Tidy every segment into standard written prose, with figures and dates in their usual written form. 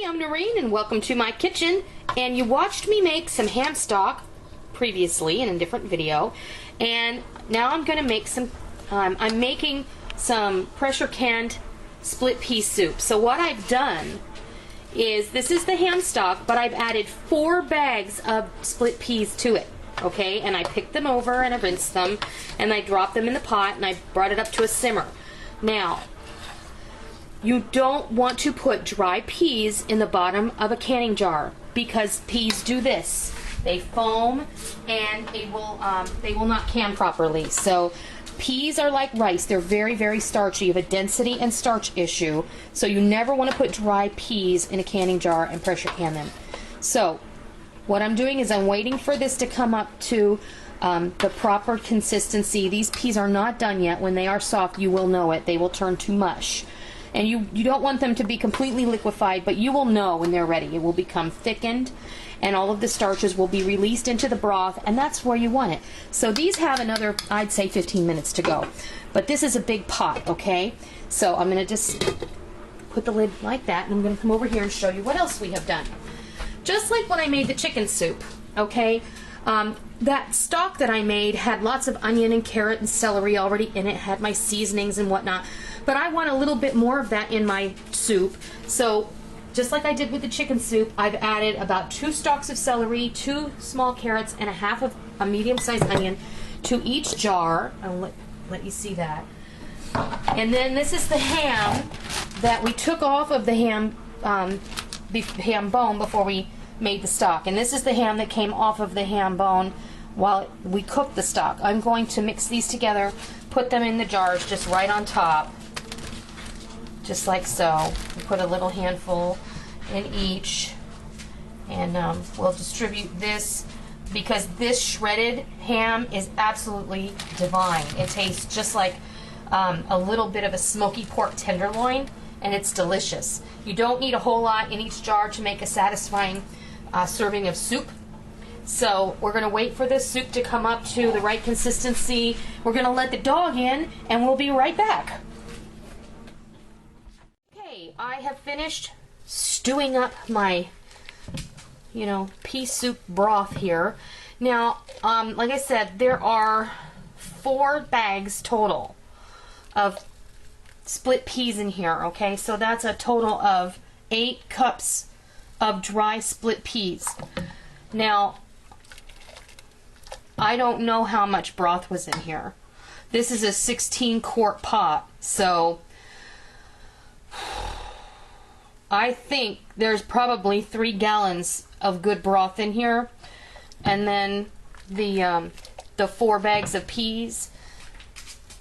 I'm Noreen and welcome to my kitchen. And you watched me make some ham stock previously in a different video, and now I'm going to make some, I'm making some pressure canned split pea soup. So what I've done is, this is the ham stock, but I've added 4 bags of split peas to it. Okay, and I picked them over and I rinsed them and I dropped them in the pot and I brought it up to a simmer. Now, you don't want to put dry peas in the bottom of a canning jar because peas do this. They foam and they will not can properly. So peas are like rice. They're very, very starchy. You have a density and starch issue. So you never want to put dry peas in a canning jar and pressure can them. So what I'm doing is I'm waiting for this to come up to the proper consistency. These peas are not done yet. When they are soft, you will know it. They will turn to mush. And you don't want them to be completely liquefied, but you will know when they're ready. It will become thickened and all of the starches will be released into the broth, and that's where you want it. So these have another, I'd say, 15 minutes to go. But this is a big pot, okay? So I'm going to just put the lid like that, and I'm going to come over here and show you what else we have done. Just like when I made the chicken soup, okay? That stock that I made had lots of onion and carrot and celery already in it, had my seasonings and whatnot. But I want a little bit more of that in my soup. So just like I did with the chicken soup, I've added about 2 stalks of celery, 2 small carrots, and a half of a medium-sized onion to each jar. I'll let you see that. And then this is the ham that we took off of the ham bone before we made the stock. And this is the ham that came off of the ham bone while we cooked the stock. I'm going to mix these together, put them in the jars just right on top, just like so. We put a little handful in each, and we'll distribute this because this shredded ham is absolutely divine. It tastes just like a little bit of a smoky pork tenderloin, and it's delicious. You don't need a whole lot in each jar to make a satisfying serving of soup. So we're going to wait for this soup to come up to the right consistency. We're going to let the dog in and we'll be right back. Okay, I have finished stewing up my, pea soup broth here. Now, like I said, there are 4 bags total of split peas in here, okay? So that's a total of 8 cups of dry split peas. Now, I don't know how much broth was in here. This is a 16-quart pot, so I think there's probably 3 gallons of good broth in here. And then the 4 bags of peas.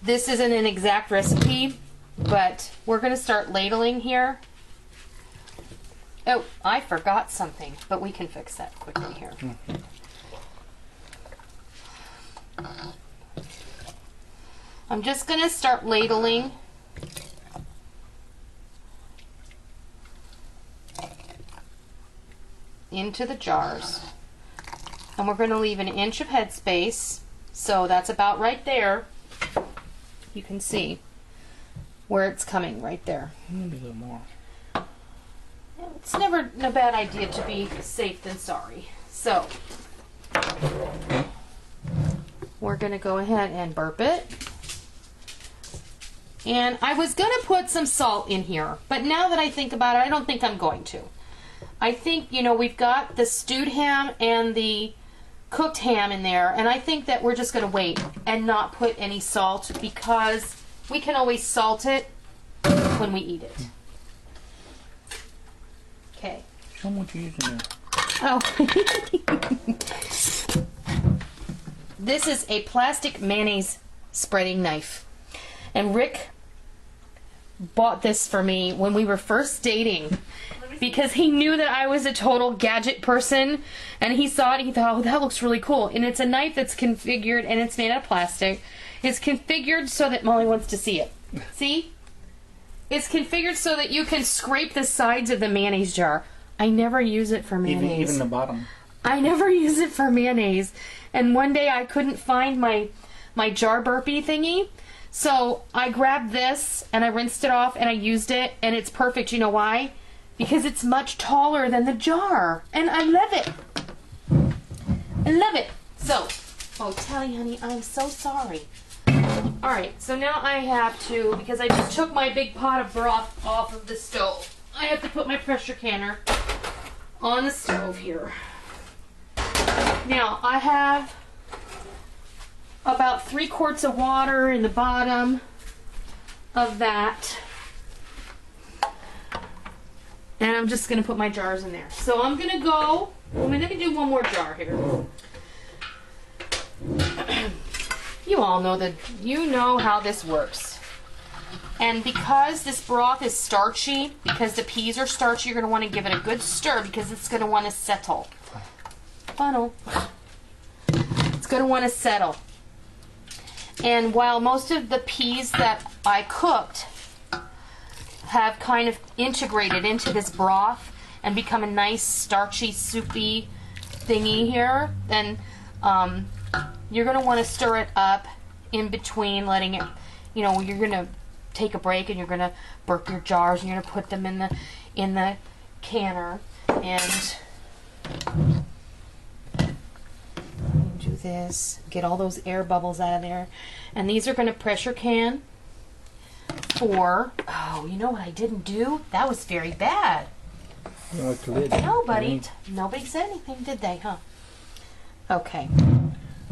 This isn't an exact recipe, but we're going to start ladling here. Oh, I forgot something, but we can fix that quickly here. I'm just going to start ladling into the jars. And we're going to leave an inch of headspace, so that's about right there. You can see where it's coming right there. Maybe a little more. It's never a bad idea to be safe than sorry. So we're going to go ahead and burp it. And I was going to put some salt in here, but now that I think about it, I don't think I'm going to. I think, we've got the stewed ham and the cooked ham in there, and I think that we're just going to wait and not put any salt because we can always salt it when we eat it. Okay. Show them what you're using there. Oh. This is a plastic mayonnaise spreading knife. And Rick bought this for me when we were first dating because he knew that I was a total gadget person, and he saw it and he thought, oh, that looks really cool. And it's a knife that's configured, and it's made out of plastic. It's configured so that Molly wants to see it. See? It's configured so that you can scrape the sides of the mayonnaise jar. I never use it for mayonnaise. Even the bottom. I never use it for mayonnaise. And one day I couldn't find my jar burpee thingy, so I grabbed this and I rinsed it off and I used it, and it's perfect. You know why? because it's much taller than the jar, and I love it. I love it. So, oh, Tally, honey, I'm so sorry. All right, so now I have to, because I just took my big pot of broth off of the stove, I have to put my pressure canner on the stove here. Now, I have about 3 quarts of water in the bottom of that. And I'm just going to put my jars in there. So I'm going to go, I'm going to do one more jar here. You all know that, you know how this works. And because this broth is starchy, because the peas are starchy, you're going to want to give it a good stir because it's going to want to settle. Funnel. It's going to want to settle. And while most of the peas that I cooked have kind of integrated into this broth and become a nice starchy, soupy thingy here, then you're going to want to stir it up in between, letting it, you know, you're going to take a break and you're going to burp your jars and you're going to put them in the canner and do this, get all those air bubbles out of there. And these are going to pressure can for, oh, you know what I didn't do? That was very bad. Nobody said anything, did they, huh? Okay.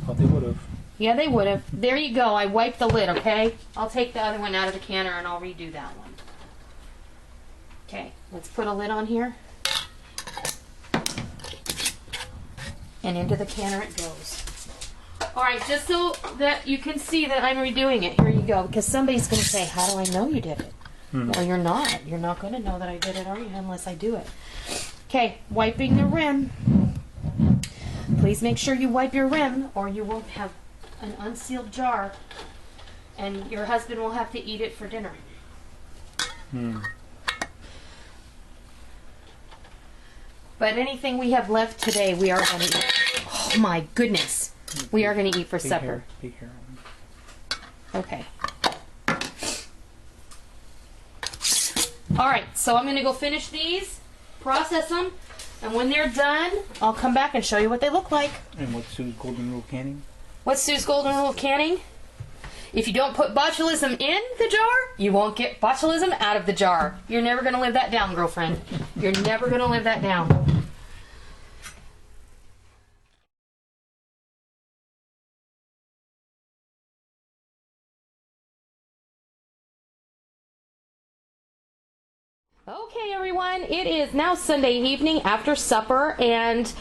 Oh, they would have. Yeah, they would have. There you go. I wiped the lid, okay? I'll take the other one out of the canner and I'll redo that one. Okay, let's put a lid on here. And into the canner it goes. Alright, just so that you can see that I'm redoing it. Here you go. Because somebody's going to say, how do I know you did it? Well, you're not. You're not going to know that I did it, are you? Unless I do it. Okay, wiping the rim. Please make sure you wipe your rim or you won't have an unsealed jar and your husband will have to eat it for dinner. But anything we have left today, we are going to eat. Oh my goodness. We are going to eat for supper. Big hair. Okay. Alright, so I'm going to go finish these, process them, and when they're done, I'll come back and show you what they look like. And what's Sue's golden rule canning? What's Sue's golden rule of canning? If you don't put botulism in the jar, you won't get botulism out of the jar. You're never going to live that down, girlfriend. You're never going to live that down. Okay, everyone, it is now Sunday evening after supper, and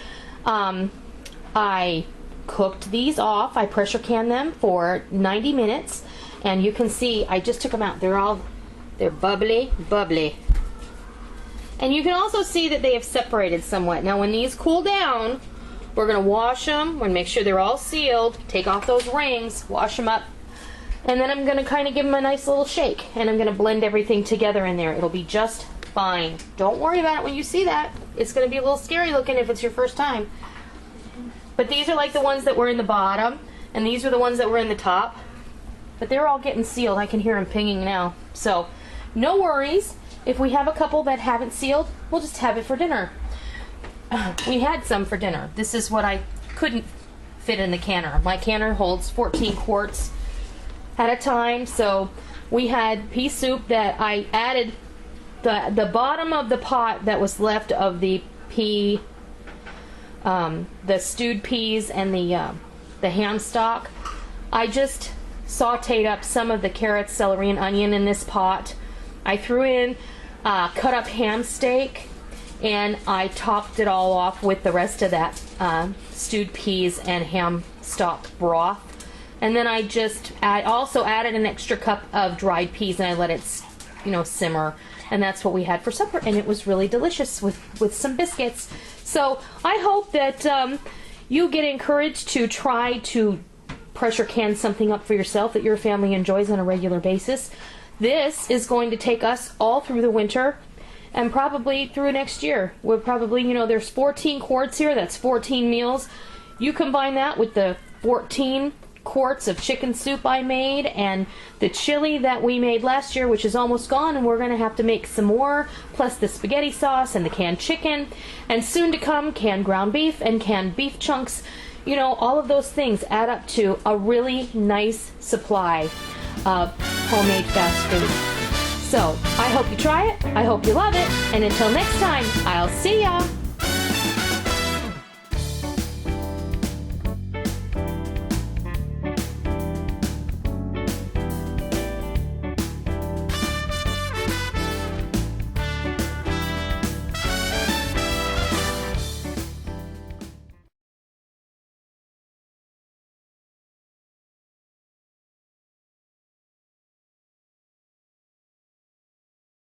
I cooked these off. I pressure canned them for 90 minutes, and you can see I just took them out. They're bubbly, bubbly. And you can also see that they have separated somewhat. Now, when these cool down, we're going to wash them. We're going to make sure they're all sealed, take off those rings, wash them up, and then I'm going to kind of give them a nice little shake, and I'm going to blend everything together in there. It'll be just fine. Don't worry about it when you see that. It's going to be a little scary looking if it's your first time. But these are like the ones that were in the bottom, and these are the ones that were in the top. But they're all getting sealed. I can hear them pinging now. So, no worries. If we have a couple that haven't sealed, we'll just have it for dinner. We had some for dinner. This is what I couldn't fit in the canner. My canner holds 14 quarts at a time, so we had pea soup that I added the bottom of the pot that was left of the pea, the stewed peas and the ham stock. I just sauteed up some of the carrots, celery, and onion in this pot. I threw in cut up ham steak, and I topped it all off with the rest of that stewed peas and ham stock broth. And then I also added an extra cup of dried peas, and I let it, simmer. And that's what we had for supper, and it was really delicious with some biscuits. So I hope that you get encouraged to try to pressure can something up for yourself that your family enjoys on a regular basis. This is going to take us all through the winter and probably through next year. We'll probably, there's 14 quarts here. That's 14 meals. You combine that with the 14 quarts of chicken soup I made, and the chili that we made last year, which is almost gone, and we're going to have to make some more, plus the spaghetti sauce and the canned chicken, and soon to come canned ground beef and canned beef chunks. You know, all of those things add up to a really nice supply of homemade fast food. So I hope you try it, I hope you love it, and until next time, I'll see ya!